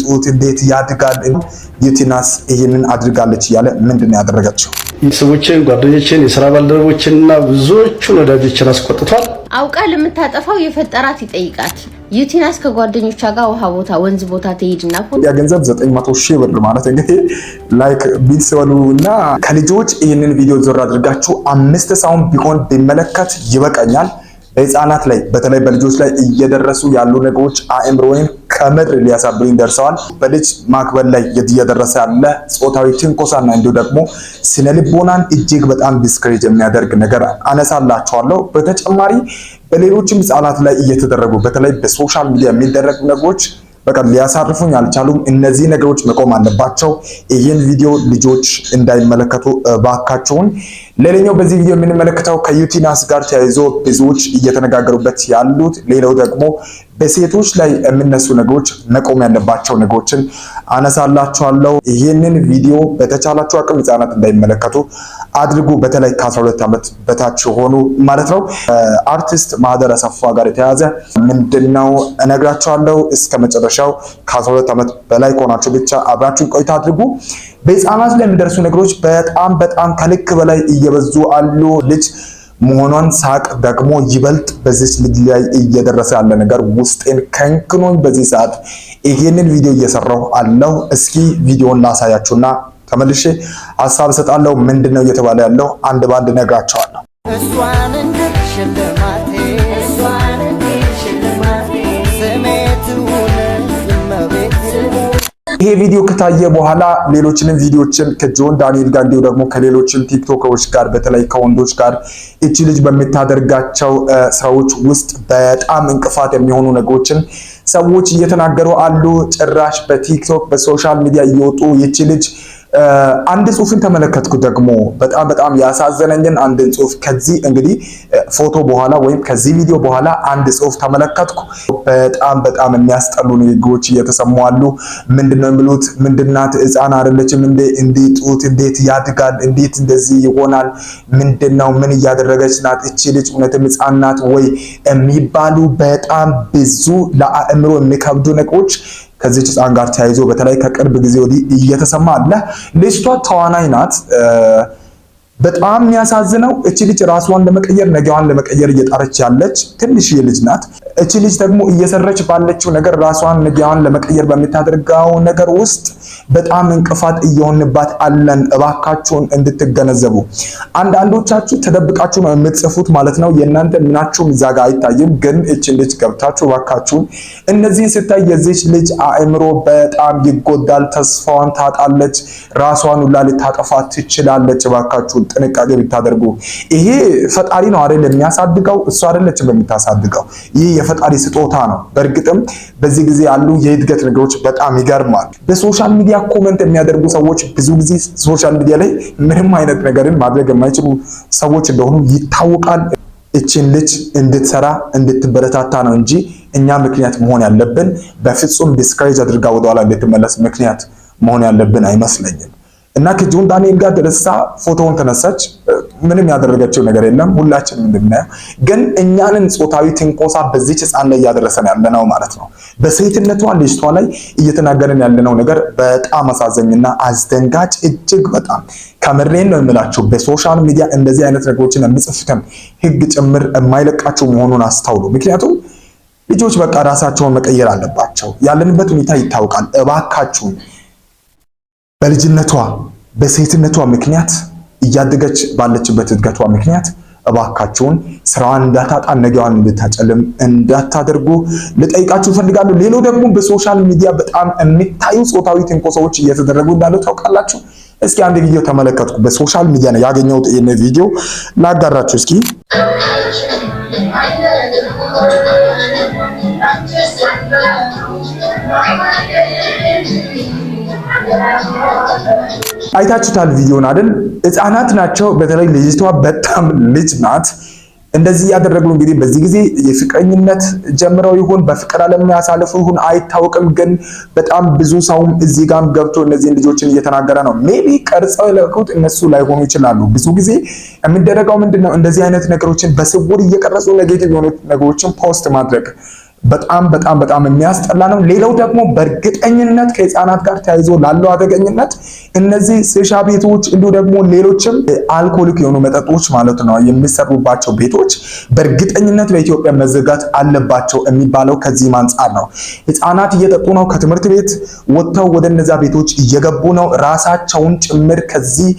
ጡት እንዴት ያድጋል ዩቲናስ ይሄንን አድርጋለች ያለ ምንድነው ያደረገችው? ሰዎችን ጓደኞችን የሥራ ባልደረቦችንና ብዙዎቹን ወዳጆችን አስቆጥቷል። አውቃ ለምታጠፋው የፈጠራት ይጠይቃት። ዩቲናስ ከጓደኞቿ ጋር ውሃ ቦታ ወንዝ ቦታ ትሄድና ያ ገንዘብ 900,000 ብር ማለት እንግዲህ ላይክ ቢትሰሉና ከልጆች ይሄንን ቪዲዮ ዞር አድርጋችሁ 5 ሰውን ቢሆን ቢመለከት ይበቃኛል። በህፃናት ላይ በተለይ በልጆች ላይ እየደረሱ ያሉ ነገሮች አእምሮን ከምድር ሊያሳብሩኝ ደርሰዋል። በልጅ ማክበር ላይ እየደረሰ ያለ ጾታዊ ትንኮሳና እንዲሁ ደግሞ ስነ ልቦናን እጅግ በጣም ዲስክሬጅ የሚያደርግ ነገር አነሳላችኋለሁ። በተጨማሪ በሌሎችም ህፃናት ላይ እየተደረጉ በተለይ በሶሻል ሚዲያ የሚደረጉ ነገሮች በቃ ሊያሳርፉኝ አልቻሉም። እነዚህ ነገሮች መቆም አለባቸው። ይህን ቪዲዮ ልጆች እንዳይመለከቱ ባካቸውን። ሌላኛው በዚህ ቪዲዮ የምንመለከተው ከዩቲናስ ጋር ተያይዞ ብዙዎች እየተነጋገሩበት ያሉት ሌላው ደግሞ በሴቶች ላይ የሚነሱ ነገሮች መቆም ያለባቸው ነገሮችን አነሳላችኋለሁ። ይህንን ቪዲዮ በተቻላችሁ አቅም ህፃናት እንዳይመለከቱ አድርጉ። በተለይ ከ12 ዓመት በታች ሆኑ ማለት ነው። አርቲስት ማህደር አሰፋ ጋር የተያዘ ምንድነው እነግራችኋለሁ። እስከ መጨረሻው ከ12 ዓመት በላይ ከሆናችሁ ብቻ አብራችሁ ቆይታ አድርጉ። በህፃናት ላይ የሚደርሱ ነገሮች በጣም ከልክ በላይ እየበዙ አሉ። ልጅ መሆኗን ሳቅ ደግሞ ይበልጥ በዚህ ልጅ ላይ እየደረሰ ያለ ነገር ውስጤን ከንክኖኝ በዚህ ሰዓት ይሄንን ቪዲዮ እየሰራሁ አለው። እስኪ ቪዲዮን ላሳያችሁና ተመልሼ ሐሳብ ሰጣለሁ። ምንድነው እየተባለ ያለው አንድ ባንድ ነግራችኋለሁ። እሷን እንደሽልማቴ ይሄ ቪዲዮ ከታየ በኋላ ሌሎችንም ቪዲዮችን ከጆን ዳንኤል ጋር እንዲሁ ደግሞ ከሌሎችም ቲክቶከሮች ጋር በተለይ ከወንዶች ጋር እቺ ልጅ በሚታደርጋቸው ስራዎች ውስጥ በጣም እንቅፋት የሚሆኑ ነገሮችን ሰዎች እየተናገሩ አሉ። ጭራሽ በቲክቶክ በሶሻል ሚዲያ እየወጡ እቺ ልጅ አንድ ጽሁፍን ተመለከትኩ። ደግሞ በጣም ያሳዘነኝን አንድ ጽሁፍ ከዚህ እንግዲህ ፎቶ በኋላ ወይም ከዚህ ቪዲዮ በኋላ አንድ ጽሁፍ ተመለከትኩ። በጣም የሚያስጠሉ ንግግሮች እየተሰሙ አሉ። ምንድነው የሚሉት? ምንድናት ህፃን አይደለችም እንዴ? እንዴት ጡት እንዴት ያድጋል? እንዴት እንደዚህ ይሆናል? ምንድነው? ምን እያደረገች ናት እቺ ልጅ? እውነትም ህፃን ናት ወይ የሚባሉ በጣም ብዙ ለአእምሮ የሚከብዱ ነገሮች ከዚህ ህፃን ጋር ተያይዞ በተለይ ከቅርብ ጊዜ ወዲህ እየተሰማ አለ። ልጅቷ ተዋናይ ናት። በጣም የሚያሳዝነው እቺ ልጅ ራስዋን ለመቀየር ነገዋን ለመቀየር እየጣረች ያለች ትንሽዬ ልጅ ናት። እቺ ልጅ ደግሞ እየሰረች ባለችው ነገር ራስዋን ነገዋን ለመቀየር በሚታደርገው ነገር ውስጥ በጣም እንቅፋት እየሆንባት አለን። እባካችሁን እንድትገነዘቡ። አንዳንዶቻችሁ ተደብቃችሁ ነው የምትጽፉት ማለት ነው። የእናንተ ምናችሁም እዛ ጋር አይታይም። ግን እቺ ልጅ ገብታችሁ እባካችሁን እነዚህን ስታይ የዚች ልጅ አእምሮ በጣም ይጎዳል። ተስፋዋን ታጣለች። ራስዋን ሁላ ልታጠፋ ትችላለች። እባካችሁን ጥንቃቄ ብታደርጉ። ይሄ ፈጣሪ ነው አይደል የሚያሳድገው፣ እሱ አይደለችም የምታሳድገው። ይህ የፈጣሪ ስጦታ ነው። በእርግጥም በዚህ ጊዜ ያሉ የእድገት ነገሮች በጣም ይገርማል። በሶሻል ሚዲያ ኮሜንት የሚያደርጉ ሰዎች ብዙ ጊዜ ሶሻል ሚዲያ ላይ ምንም አይነት ነገርን ማድረግ የማይችሉ ሰዎች እንደሆኑ ይታወቃል። እቺን ልጅ እንድትሰራ እንድትበረታታ ነው እንጂ እኛ ምክንያት መሆን ያለብን በፍጹም ዲስከሬጅ አድርጋ ወደኋላ እንድትመለስ ምክንያት መሆን ያለብን አይመስለኝም። እና ከጆን ዳንኤል ጋር ደረሳ ፎቶውን ተነሳች። ምንም ያደረገችው ነገር የለም። ሁላችንም እንደምናየው ግን እኛንን ጾታዊ ትንኮሳ በዚህ ህፃን ላይ ያደረሰን ያለነው ማለት ነው። በሴትነቷ ልጅቷ ላይ እየተናገረን ያለነው ነገር በጣም አሳዘኝና አስደንጋጭ እጅግ በጣም ከምሬን ነው የምላችሁ። በሶሻል ሚዲያ እንደዚህ አይነት ነገሮችን የሚጽፉትን ህግ ጭምር የማይለቃቸው መሆኑን አስተውሉ። ምክንያቱም ልጆች በቃ ራሳቸውን መቀየር አለባቸው። ያለንበት ሁኔታ ይታወቃል። እባካችሁን በልጅነቷ በሴትነቷ ምክንያት እያደገች ባለችበት እድገቷ ምክንያት እባካችሁን ስራዋን እንዳታጣ ነገዋን እንድታጨልም እንዳታደርጉ ልጠይቃችሁ ፈልጋለሁ። ሌላው ደግሞ በሶሻል ሚዲያ በጣም የሚታዩ ጾታዊ ትንኮሳዎች እየተደረጉ እንዳሉ ታውቃላችሁ። እስኪ አንድ ቪዲዮ ተመለከትኩ። በሶሻል ሚዲያ ነው ያገኘሁት። ይሄን ቪዲዮ ላጋራችሁ እስኪ። አይታችሁታል ቪዲዮን አይደል? ህፃናት ናቸው። በተለይ ልጅቷ በጣም ልጅ ናት። እንደዚህ ያደረጉ እንግዲህ በዚህ ጊዜ የፍቅረኝነት ጀምረው ይሁን በፍቅር ዓለም ያሳልፉ ይሁን አይታወቅም። ግን በጣም ብዙ ሰውም እዚህ ጋርም ገብቶ እነዚህን ልጆችን እየተናገረ ነው። ሜቢ ቀርጸው የለቁት እነሱ ላይሆኑ ይችላሉ። ብዙ ጊዜ የሚደረገው ምንድነው? እንደዚህ አይነት ነገሮችን በስውር እየቀረጹ ኔጌቲቭ የሆኑ ነገሮችን ፖስት ማድረግ በጣም የሚያስጠላ ነው። ሌላው ደግሞ በእርግጠኝነት ከህፃናት ጋር ተያይዞ ላለው አደገኝነት እነዚህ ስሻ ቤቶች እንዲሁ ደግሞ ሌሎችም አልኮሊክ የሆኑ መጠጦች ማለት ነው የሚሰሩባቸው ቤቶች በእርግጠኝነት በኢትዮጵያ መዘጋት አለባቸው የሚባለው ከዚህ አንፃር ነው። ህፃናት እየጠጡ ነው፣ ከትምህርት ቤት ወጥተው ወደ እነዛ ቤቶች እየገቡ ነው። ራሳቸውን ጭምር ከዚህ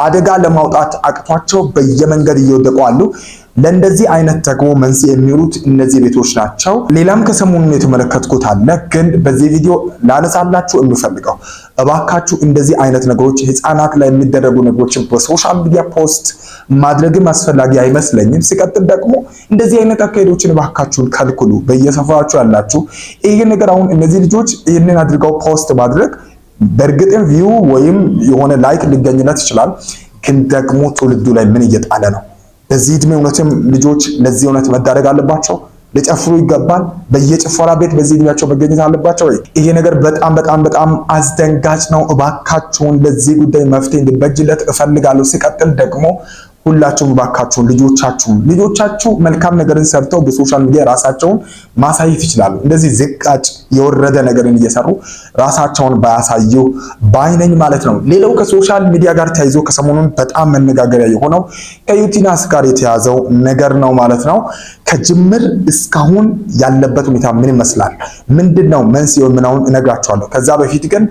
አደጋ ለማውጣት አቅቷቸው በየመንገድ እየወደቁ አሉ። ለእንደዚህ አይነት ደግሞ መንስኤ የሚሆኑት እነዚህ ቤቶች ናቸው። ሌላም ከሰሞኑን የተመለከትኩት አለ፣ ግን በዚህ ቪዲዮ ላነሳላችሁ የምፈልገው እባካችሁ እንደዚህ አይነት ነገሮች ህፃናት ላይ የሚደረጉ ነገሮችን በሶሻል ሚዲያ ፖስት ማድረግም አስፈላጊ አይመስለኝም። ሲቀጥል ደግሞ እንደዚህ አይነት አካሄዶችን እባካችሁን ከልክሉ። በየሰፈራችሁ ያላችሁ ይሄ ነገር አሁን እነዚህ ልጆች ይህንን አድርገው ፖስት ማድረግ በእርግጥም ቪው ወይም የሆነ ላይክ ሊገኝለት ይችላል፣ ግን ደግሞ ትውልዱ ላይ ምን እየጣለ ነው? በዚህ እድሜ እውነትም ልጆች ለዚህ እውነት መዳረግ አለባቸው? ሊጨፍሩ ይገባል? በየጭፈራ ቤት በዚህ እድሜያቸው መገኘት አለባቸው ወይ? ይሄ ነገር በጣም አስደንጋጭ ነው። እባካችሁን ለዚህ ጉዳይ መፍትሄ እንዲበጅለት እፈልጋለሁ። ሲቀጥል ደግሞ ሁላችሁም እባካችሁን ልጆቻችሁ መልካም ነገርን ሰርተው በሶሻል ሚዲያ ራሳቸውን ማሳየት ይችላሉ። እንደዚህ ዝቃጭ የወረደ ነገርን እየሰሩ ራሳቸውን ባያሳዩ ባይነኝ ማለት ነው። ሌላው ከሶሻል ሚዲያ ጋር ተያይዞ ከሰሞኑን በጣም መነጋገሪያ የሆነው ከዩቲናስ ጋር የተያዘው ነገር ነው ማለት ነው። ከጅምር እስካሁን ያለበት ሁኔታ ምን ይመስላል? ምንድነው መንስኤው? ምናውን እነግራችኋለሁ። ከዛ በፊት ግን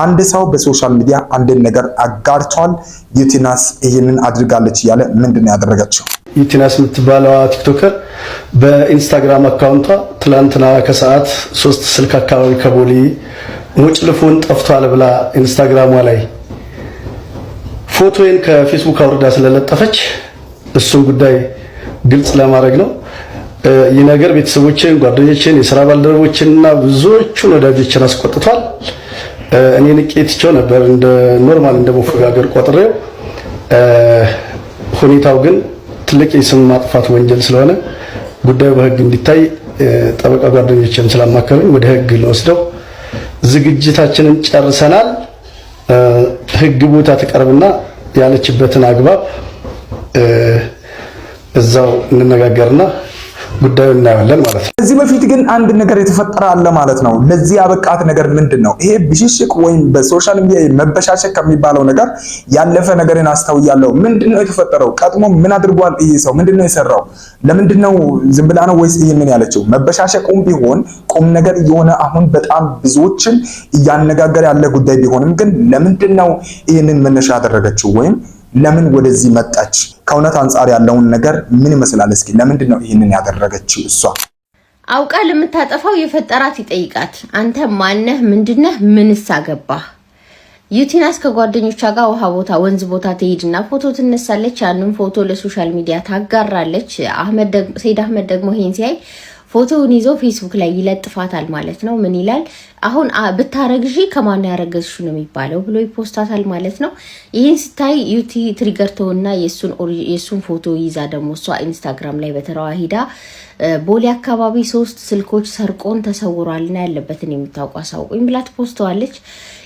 አንድ ሰው በሶሻል ሚዲያ አንድን ነገር አጋርቷል። ዩቲናስ ይህንን አድርጋለች እያለ ምንድነው ያደረገችው? ዩቲናስ የምትባለዋ ቲክቶከር በኢንስታግራም አካውንቷ ትላንትና ከሰዓት 3 ስልክ አካባቢ ከቦሌ ሙጭልፉን ጠፍቷል ብላ ኢንስታግራሟ ላይ ፎቶዬን ከፌስቡክ አውርዳ ስለለጠፈች እሱን ጉዳይ ግልጽ ለማድረግ ነው። ይህ ነገር ቤተሰቦችን፣ ጓደኞችን፣ የሥራ ባልደረቦችንና ብዙዎቹን ወዳጆችን አስቆጥቷል። እኔ ንቄትቸው ነበር እንደ ኖርማል እንደ መፈጋገር ቆጥሬው፣ ሁኔታው ግን ትልቅ የስም ማጥፋት ወንጀል ስለሆነ ጉዳዩ በሕግ እንዲታይ ጠበቃ ጓደኞችን ስላማከሩኝ ወደ ሕግ ለወስደው ዝግጅታችንን ጨርሰናል። ሕግ ቦታ ተቀርብና ያለችበትን አግባብ እዛው እንነጋገርና ጉዳዩ እናያለን ማለት ነው። ከዚህ በፊት ግን አንድ ነገር የተፈጠረ አለ ማለት ነው። ለዚህ ያበቃት ነገር ምንድነው? ይሄ ብሽሽቅ ወይም በሶሻል ሚዲያ መበሻሸቅ ከሚባለው ነገር ያለፈ ነገርን አስተውያለሁ። ምንድነው የተፈጠረው? ቀድሞ ምን አድርጓል? ይሄ ሰው ምንድነው የሰራው? ለምንድነው ዝም ብላ ነው ወይስ ይሄንን ያለችው? መበሻሸቁም ቢሆን ቁም ነገር የሆነ አሁን በጣም ብዙዎችን እያነጋገረ ያለ ጉዳይ ቢሆንም ግን ለምንድነው ይሄንን መነሻ ያደረገችው? ወይም ለምን ወደዚህ መጣች? ከእውነት አንጻር ያለውን ነገር ምን ይመስላል? እስኪ ለምንድን ነው ይህንን ያደረገችው? እሷ አውቃ ለምታጠፋው የፈጠራት ይጠይቃት። አንተ ማነህ? ምንድነህ? ምንስ አገባህ? ዩቲናስ ከጓደኞቿ ጋር ውሃ ቦታ ወንዝ ቦታ ትሄድና ፎቶ ትነሳለች። ያንን ፎቶ ለሶሻል ሚዲያ ታጋራለች። ሰይድ አህመድ ደግሞ ይሄን ሲያይ ፎቶውን ይዞ ፌስቡክ ላይ ይለጥፋታል ማለት ነው። ምን ይላል? አሁን ብታረግዢ ከማን ያረገዝሽው ነው የሚባለው ብሎ ይፖስታታል ማለት ነው። ይህን ስታይ ዩቲ ትሪገር ተውና የሱን ፎቶ ይዛ ደግሞ እሷ ኢንስታግራም ላይ በተራዋ ሂዳ ቦሌ አካባቢ 3 ስልኮች ሰርቆን ተሰውሯልና ያለበትን የምታውቁ አሳውቁኝ ብላ ትፖስተዋለች።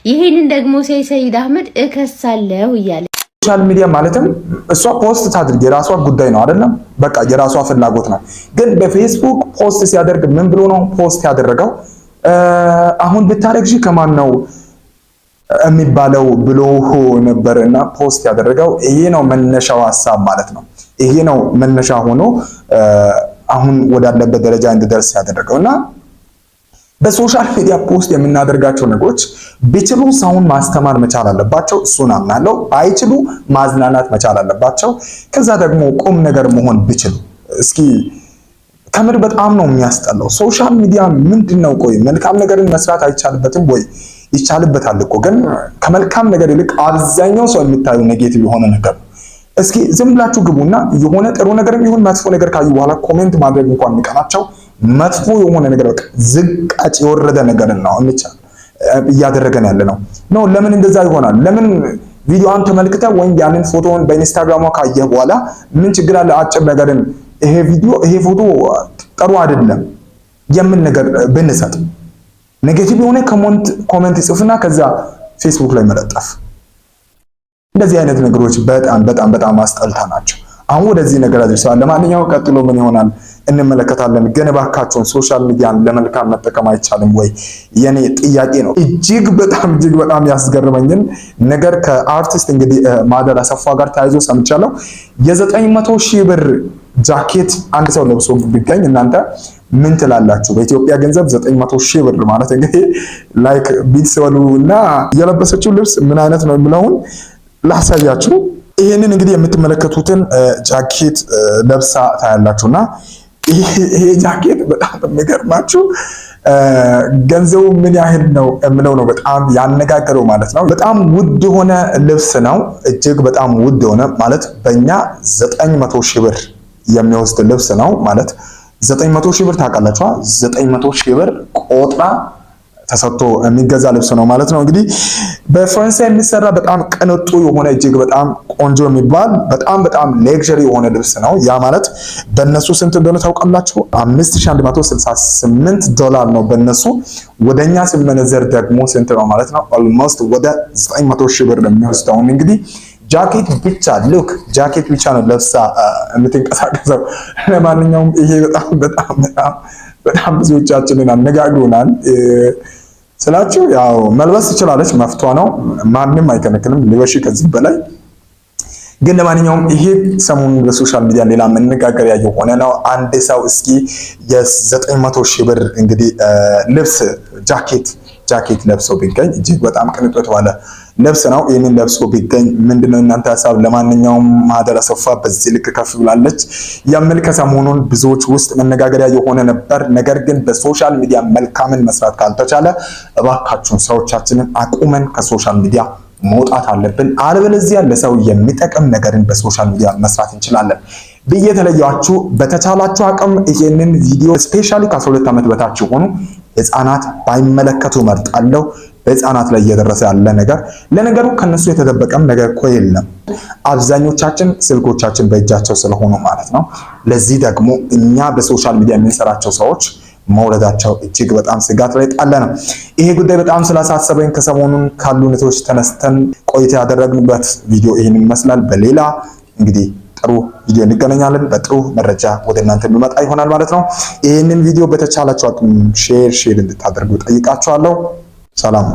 ይሄንን ደግሞ ሰይድ አህመድ እከሳለሁ እያለ ሶሻል ሚዲያ ማለትም እሷ ፖስት ታድርግ የራሷ ጉዳይ ነው አይደለም፣ በቃ የራሷ ፍላጎት ነው። ግን በፌስቡክ ፖስት ሲያደርግ ምን ብሎ ነው ፖስት ያደረገው? አሁን ብታረግዢ ከማን ነው የሚባለው ብሎ ነበርና ፖስት ያደረገው። ይሄ ነው መነሻው ሐሳብ ማለት ነው። ይሄ ነው መነሻ ሆኖ አሁን ወዳለበት ደረጃ እንዲደርስ ያደረገውና በሶሻል ሚዲያ ፖስት የምናደርጋቸው ነገሮች ቢችሉ ሰውን ማስተማር መቻል አለባቸው። እሱን አምናለሁ። ባይችሉ ማዝናናት መቻል አለባቸው። ከዛ ደግሞ ቁም ነገር መሆን ቢችሉ እስኪ ከምር በጣም ነው የሚያስጠላው። ሶሻል ሚዲያ ምንድነው? ቆይ መልካም ነገርን መስራት አይቻልበትም ወይ? ይቻልበታል እኮ ግን ከመልካም ነገር ይልቅ አብዛኛው ሰው የሚታዩ ኔጌቲቭ የሆነ ነገር ነው። እስኪ ዝም ብላችሁ ግቡና የሆነ ጥሩ ነገር ይሁን መጥፎ ነገር ካዩ በኋላ ኮሜንት ማድረግ እንኳን የሚቀናቸው መጥፎ የሆነ ነገር በቃ ዝቃጭ የወረደ ነገር ነው እያደረገን ያለ ነው። ለምን እንደዛ ይሆናል? ለምን ቪዲዮውን ተመልክተ ወይም ያንን ፎቶውን በኢንስታግራም ካየህ በኋላ ምን ችግር አለ? አጭር ነገርን ይሄ ቪዲዮ ይሄ ፎቶ ጥሩ አይደለም የምን ነገር ብንሰጥ ኔጌቲቭ የሆነ ኮሜንት ጽፍና ከዛ ፌስቡክ ላይ መለጠፍ። እንደዚህ አይነት ነገሮች በጣም አስጠልታ ናቸው። አሁን ወደዚህ ነገር አድርሰዋል። ለማንኛውም ቀጥሎ ምን ይሆናል እንመለከታለን። ግን እባካችሁን ሶሻል ሚዲያን ለመልካም መጠቀም አይቻልም ወይ? የኔ ጥያቄ ነው። እጅግ በጣም ያስገርመኝን ነገር ከአርቲስት እንግዲህ ማህደር አሰፋ ጋር ተያይዞ ሰምቻለሁ። የ900 ሺህ ብር ጃኬት አንድ ሰው ለብሶ ቢገኝ እናንተ ምን ትላላችሁ? በኢትዮጵያ ገንዘብ 900 ሺህ ብር ማለት እንግዲህ ላይክ ቢትስ በሉና የለበሰችው ልብስ ምን አይነት ነው የሚለውን ላሳያችሁ። ይሄንን እንግዲህ የምትመለከቱትን ጃኬት ለብሳ ታያላችሁና ይሄ ጃኬት በጣም የሚገርማችሁ ገንዘቡ ምን ያህል ነው የሚለው ነው በጣም ያነጋገረው ማለት ነው። በጣም ውድ የሆነ ልብስ ነው። እጅግ በጣም ውድ የሆነ ማለት በእኛ 900 ሺህ ብር የሚወስድ ልብስ ነው ማለት 900 ሺህ ብር ታውቃላችሁ። 900 ሺህ ብር ቆጥራ ተሰጥቶ የሚገዛ ልብስ ነው ማለት ነው። እንግዲህ በፈረንሳይ የሚሰራ በጣም ቅንጡ የሆነ እጅግ በጣም ቆንጆ የሚባል በጣም ሌክዠሪ የሆነ ልብስ ነው። ያ ማለት በእነሱ ስንት እንደሆነ ታውቃላችሁ? $5168 ዶላር ነው በእነሱ። ወደኛ ሲመነዘር ደግሞ ስንት ነው ማለት ነው? ኦልሞስት ወደ 900 ሺህ ብር ነው የሚወስደው። እንግዲህ ጃኬት ብቻ ሉክ ጃኬት ብቻ ነው ለብሳ የምትንቀሳቀሰው። ለማንኛውም ይሄ በጣም ብዙዎቻችንን አነጋግሮናል ስላችሁ። ያው መልበስ ትችላለች፣ መፍቷ ነው፣ ማንም አይከለክልም ልበሺ ከዚህ በላይ ግን ለማንኛውም ይሄ ሰሞኑን በሶሻል ሚዲያ ሌላ መነጋገሪያ የሆነ ነው። አንድ ሰው እስኪ የ900 ሺህ ብር እንግዲህ ልብስ ጃኬት ለብሶ ቢገኝ እጅግ በጣም ቅንጦት ባለ ልብስ ነው። ይሄንን ለብሶ ቢገኝ ምንድነው እናንተ ሐሳብ? ለማንኛውም ማህደር አሰፋ በዚህ ልክ ከፍ ብላለች የሚል ከሰሞኑን ብዙዎች ውስጥ መነጋገሪያ የሆነ ነበር። ነገር ግን በሶሻል ሚዲያ መልካምን መስራት ካልተቻለ እባካችሁን ስራዎቻችንን አቁመን ከሶሻል ሚዲያ መውጣት አለብን። አለበለዚያ ለሰው የሚጠቅም ነገርን በሶሻል ሚዲያ መስራት እንችላለን ብዬ ተለያችሁ። በተቻላችሁ አቅም ይሄንን ቪዲዮ ስፔሻሊ ከ12 ዓመት በታች የሆኑ ህፃናት ባይመለከቱ መርጣለሁ። በህፃናት ላይ እየደረሰ ያለ ነገር ለነገሩ ከነሱ የተደበቀም ነገር እኮ የለም። አብዛኞቻችን ስልኮቻችን በእጃቸው ስለሆኑ ማለት ነው። ለዚህ ደግሞ እኛ በሶሻል ሚዲያ የምንሰራቸው ሰዎች መውረዳቸው እጅግ በጣም ስጋት ላይ ጣለ ነው። ይሄ ጉዳይ በጣም ስላሳሰበኝ ከሰሞኑን ካሉ ነቶች ተነስተን ቆይታ ያደረግንበት ቪዲዮ ይህን ይመስላል። በሌላ እንግዲህ ጥሩ ቪዲዮ እንገናኛለን። በጥሩ መረጃ ወደ እናንተ የሚመጣ ይሆናል ማለት ነው። ይህንን ቪዲዮ በተቻላችሁ አቅም ሼር እንድታደርጉ ጠይቃችኋለሁ። ሰላም